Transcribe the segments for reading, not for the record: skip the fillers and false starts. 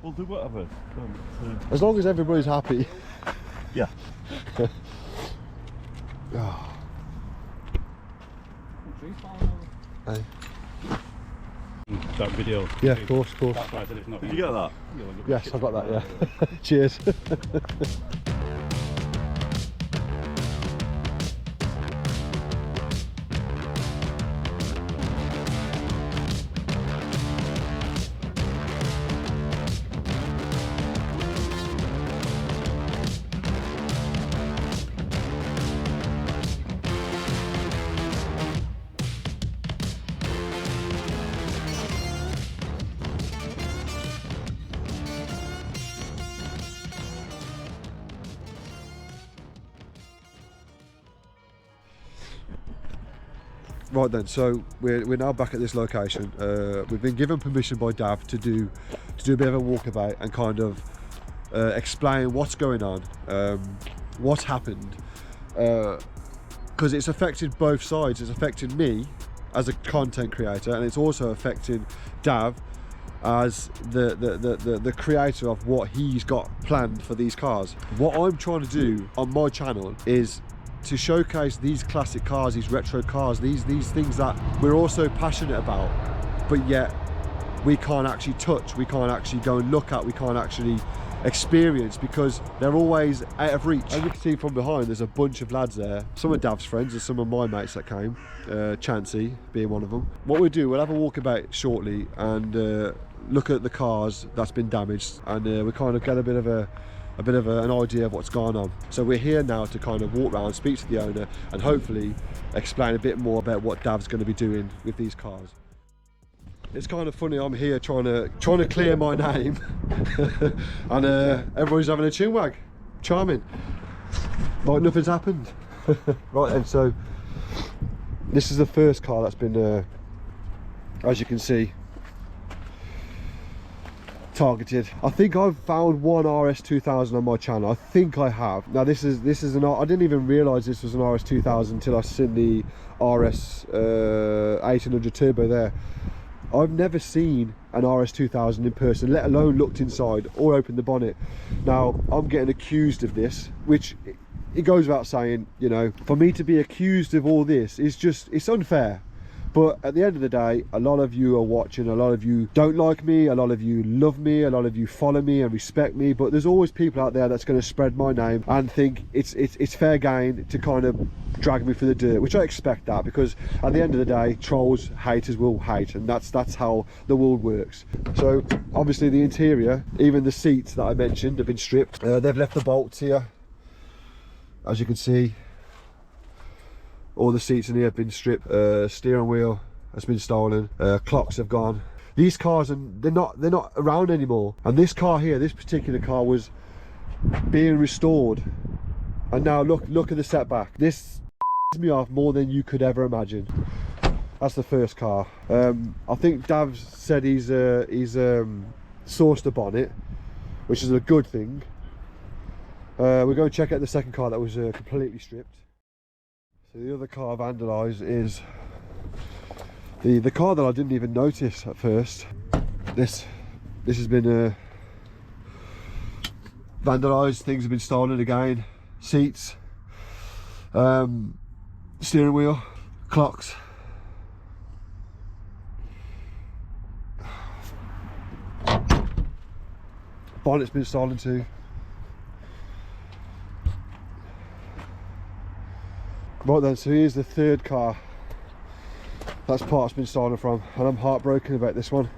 We'll do whatever. As long as everybody's happy. Yeah. Oh. Hey. That video. Yeah, of course, of course. That's why I said it's not. Did you get that? Yes, I got that, yeah. Cheers. Right then, so we're now back at this location. We've been given permission by Dav to do a bit of a walkabout and kind of explain what's going on, what's happened, because it's affected both sides. It's affected me as a content creator, and it's also affecting Dav as the creator of what he's got planned for these cars. What I'm trying to do on my channel is to showcase these classic cars, these retro cars, these things that we're also passionate about, but yet we can't actually touch, we can't actually go and look at, we can't actually experience because they're always out of reach. As you can see from behind, there's a bunch of lads there. Some of Dav's friends and some of my mates that came, Chancey being one of them. What we'll do, we'll have a walkabout shortly and look at the cars that's been damaged, and we kind of get a bit of an idea of what's going on. So we're here now to kind of walk around, speak to the owner, and hopefully explain a bit more about what Dav's going to be doing with these cars. It's kind of funny, I'm here trying to clear my name and everybody's having a chinwag. Charming. Like nothing's happened. Right then, so this is the first car that's been, as you can see, targeted. I think I've found one RS 2000 on my channel. I think I have. Now this is an, I didn't even realise this was an RS 2000 until I seen the RS 1800 turbo there. I've never seen an RS 2000 in person, let alone looked inside or opened the bonnet. Now I'm getting accused of this, which it goes without saying, you know, for me to be accused of all this is just, it's unfair. But at the end of the day, a lot of you are watching, a lot of you don't like me, a lot of you love me, a lot of you follow me and respect me, but there's always people out there that's going to spread my name and think it's fair game to kind of drag me through the dirt, which I expect that, because at the end of the day, trolls, haters will hate, and that's how the world works. So obviously the interior, even the seats that I mentioned have been stripped. They've left the bolts here, as you can see. All the seats in here have been stripped. Steering wheel has been stolen. Clocks have gone. These cars, and they're not around anymore. And this car here, this particular car, was being restored. And now look at the setback. This pisses me off more than you could ever imagine. That's the first car. I think Dav said he's sourced a bonnet, which is a good thing. We're going to check out the second car that was completely stripped. So the other car vandalised is the car that I didn't even notice at first. This has been vandalised. Things have been stolen again. Seats, steering wheel, clocks. Bonnet's been stolen too. Right then, so here's the third car that's part's been stolen from, and I'm heartbroken about this one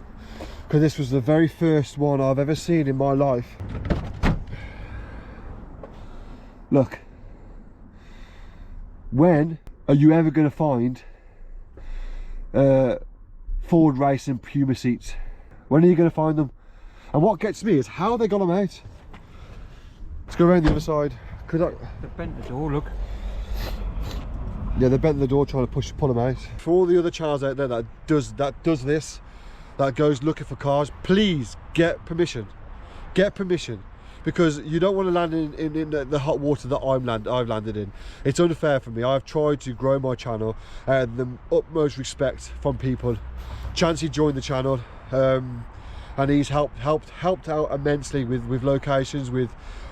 because this was the very first one I've ever seen in my life. Look, when are you ever going to find fordracing Puma seats? When are you going to find them? And what gets me is how they got them out. Let's go around the other side. They bent the door, look. Yeah, they bent the door trying to pull them out. For all the other channels out there that does this, that goes looking for cars, please get permission. Get permission, because you don't want to land in the hot water that I've landed in. It's unfair for me. I've tried to grow my channel and the utmost respect from people. Chancey joined the channel, and he's helped out immensely with locations, with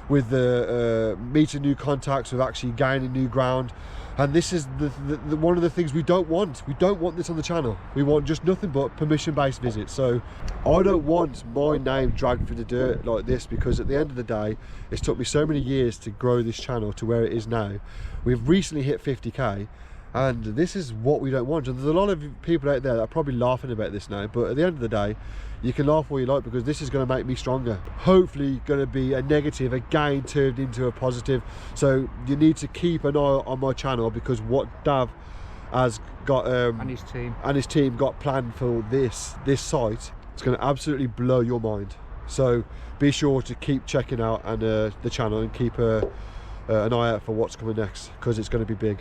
the meeting new contacts, with actually gaining new ground. And this is the one of the things we don't want. We don't want this on the channel. We want just nothing but permission-based visits. So I don't want my name dragged through the dirt like this, because at the end of the day, it's took me so many years to grow this channel to where it is now. We've recently hit 50k, and this is what we don't want. And there's a lot of people out there that are probably laughing about this now, but at the end of the day, you can laugh all you like, because this is going to make me stronger. Hopefully going to be a negative again turned into a positive. So you need to keep an eye on my channel, because what Dav has got and his team got planned for this site, it's going to absolutely blow your mind. So be sure to keep checking out and the channel, and keep an eye out for what's coming next, because it's going to be big.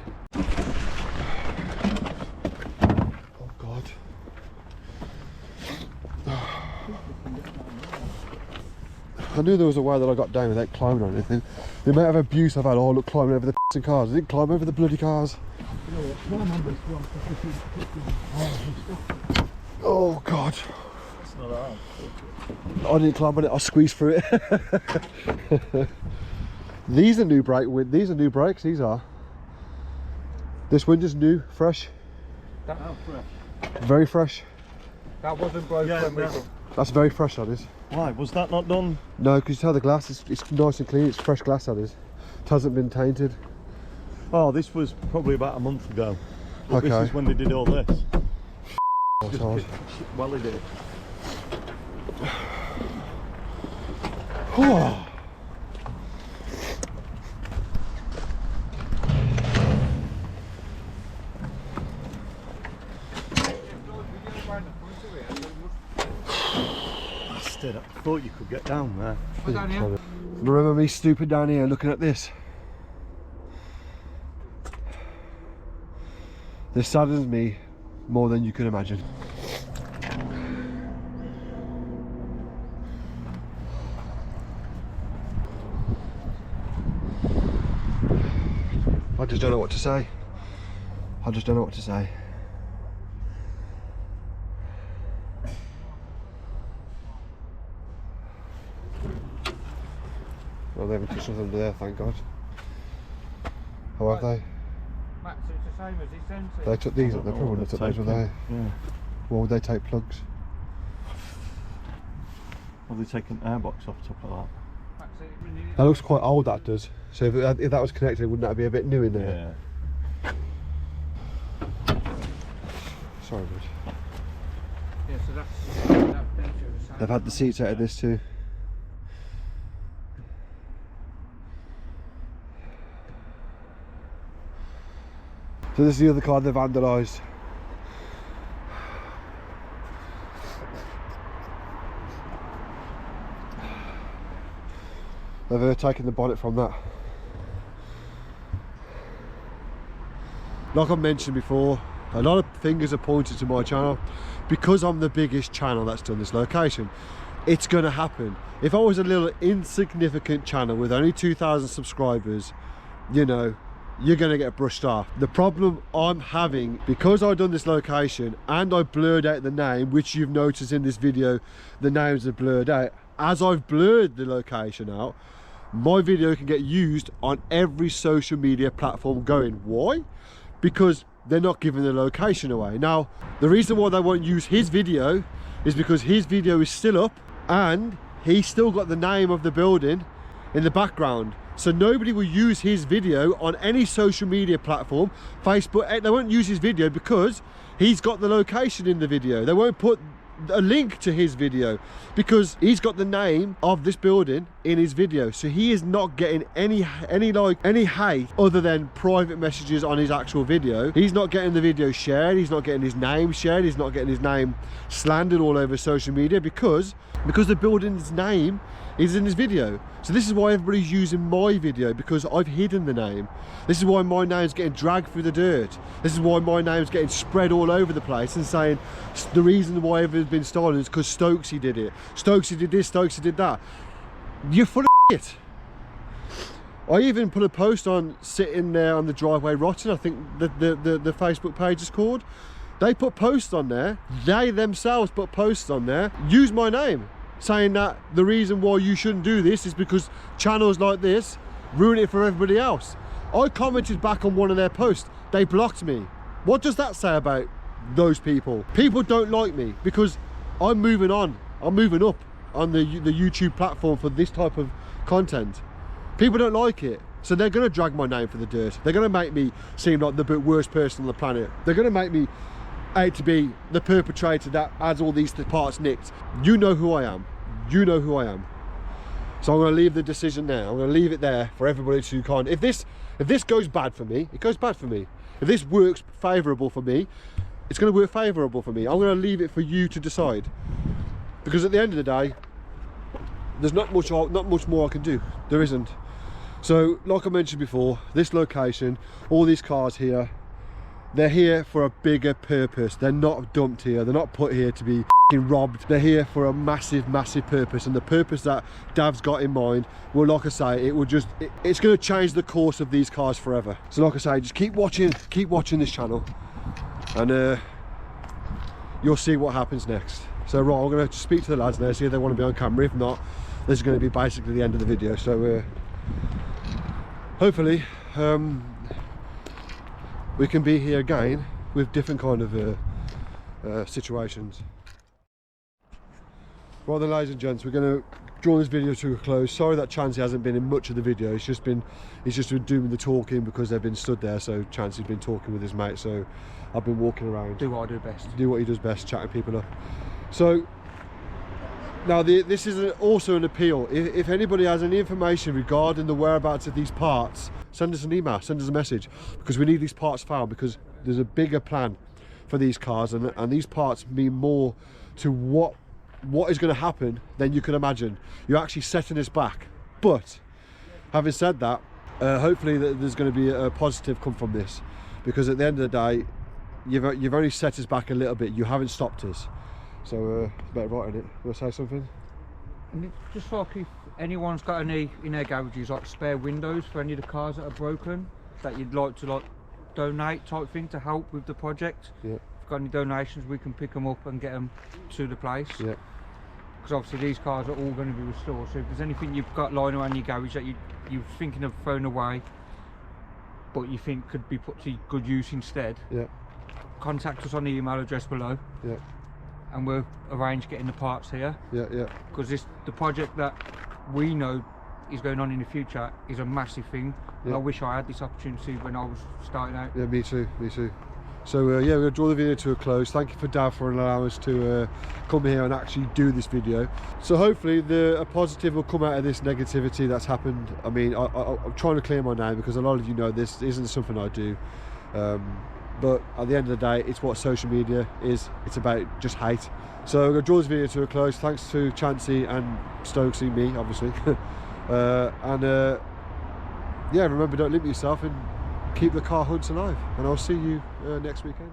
I knew there was a way that I got down without climbing on anything. The amount of abuse I've had, oh look, climbing over the f***ing cars. I didn't climb over the bloody cars. Oh God. That's not hard. I didn't climb on it, I squeezed through it. These are new these are new brakes, these are. This window new, fresh. Fresh. Very fresh. That wasn't broken. Yeah, That's very fresh, that is. Why? Was that not done? No, because you tell the glass, it's nice and clean, it's fresh glass, that is. It hasn't been tainted. Oh, this was probably about a month ago. But Okay. This is when they did all this. That's hard. Well, they did. Oh. I thought you could get down there. Remember me stooping down here looking at this? This saddens me more than you can imagine. I just don't know what to say. I just don't know what to say. Well, they haven't touched nothing under there, thank God. How have they? Max, it's the same as he sent it. They took these up, they probably wouldn't have took those, would they? Yeah. Why would they take plugs? Well, they're taking airbox off top of that. Max, it really is. That looks quite old, that does. So if that was connected, wouldn't that be a bit new in there? Yeah. Sorry, bud. Yeah, so that's that feature of the same. They've had the seats out of this too. So this is the other car they've vandalised. They've taken the bonnet from that. Like I mentioned before, a lot of fingers are pointed to my channel. Because I'm the biggest channel that's done this location, it's going to happen. If I was a little insignificant channel with only 2,000 subscribers, you know, you're going to get brushed off. The problem I'm having, because I've done this location and I blurred out the name, which you've noticed in this video, the names are blurred out. As I've blurred the location out, my video can get used on every social media platform going. Why? Because they're not giving the location away. Now, the reason why they won't use his video is because his video is still up and he's still got the name of the building in the background. So nobody will use his video on any social media platform. Facebook, they won't use his video because he's got the location in the video. They won't put a link to his video because he's got the name of this building in his video. So he is not getting any hate other than private messages on his actual video. He's not getting the video shared, he's not getting his name shared, he's not getting his name slandered all over social media because the building's name is in his video. So this is why everybody's using my video, because I've hidden the name. This is why my name's getting dragged through the dirt. This is why my name's getting spread all over the place and saying the reason why everything's been stolen is because Stokesy did it. Stokesy did this, Stokesy did that. You're full of shit. I even put a post on sitting there on the driveway rotting, I think the Facebook page is called, They put posts on there. They themselves put posts on there. Use my name, saying that the reason why you shouldn't do this is because channels like this ruin it for everybody else. I commented back on one of their posts. They blocked me. What does that say about those people? People don't like me because I'm moving on. I'm moving up on the YouTube platform for this type of content. People don't like it. So they're going to drag my name for the dirt. They're going to make me seem like the worst person on the planet. They're going to make me out to be the perpetrator that has all these parts nicked. You know who I am. You know who I am. So I'm going to leave the decision there. I'm going to leave it there for everybody to kind of, if this goes bad for me, it goes bad for me. If this works favourable for me, it's going to work favourable for me. I'm going to leave it for you to decide. Because at the end of the day, there's not much more I can do. There isn't. So, like I mentioned before, this location, all these cars here, they're here for a bigger purpose. They're not dumped here. They're not put here to be robbed. They're here for a massive purpose, and the purpose that Dav's got in mind, well, like I say, it's going to change the course of these cars forever. So like I say, just keep watching this channel, and you'll see what happens next. So right, I'm going to speak to the lads now, see if they want to be on camera. If not, this is going to be basically the end of the video. So hopefully we can be here again with different kind of situations. Right then, ladies and gents, we're going to draw this video to a close. Sorry that Chancey hasn't been in much of the video. He's just been doing the talking because they've been stood there. So Chancey's been talking with his mate. So I've been walking around. Do what I do best. Do what he does best, chatting people up. So now this is also an appeal. If anybody has any information regarding the whereabouts of these parts, send us an email, send us a message, because we need these parts found, because there's a bigger plan for these cars, and these parts mean more to what is going to happen than you can imagine. You're actually setting us back. But having said that, hopefully there's going to be a positive come from this, because at the end of the day, you've only set us back a little bit. You haven't stopped us. So it's better right in it. Want to say something? And just like if anyone's got any in their garages, like spare windows for any of the cars that are broken, that you'd like to donate type thing to help with the project. Yeah. If you've got any donations, we can pick them up and get them to the place. Yeah. Because obviously these cars are all going to be restored. So if there's anything you've got lying around your garage that you're thinking of throwing away, but you think could be put to good use instead, yeah, contact us on the email address below. Yeah. And we'll arrange getting the parts here. Yeah, yeah. Because the project that we know is going on in the future is a massive thing. Yeah. I wish I had this opportunity when I was starting out. Yeah, me too, me too. So yeah, we're going to draw the video to a close. Thank you for Dav for allowing us to come here and actually do this video. So hopefully a positive will come out of this negativity that's happened. I mean, I'm trying to clear my name, because a lot of you know this isn't something I do. But at the end of the day, it's what social media is. It's about just hate. So I'm going to draw this video to a close. Thanks to Chancey and Stokesy, me obviously. Yeah, remember, don't limit yourself and keep the car hunts alive. And I'll see you next weekend.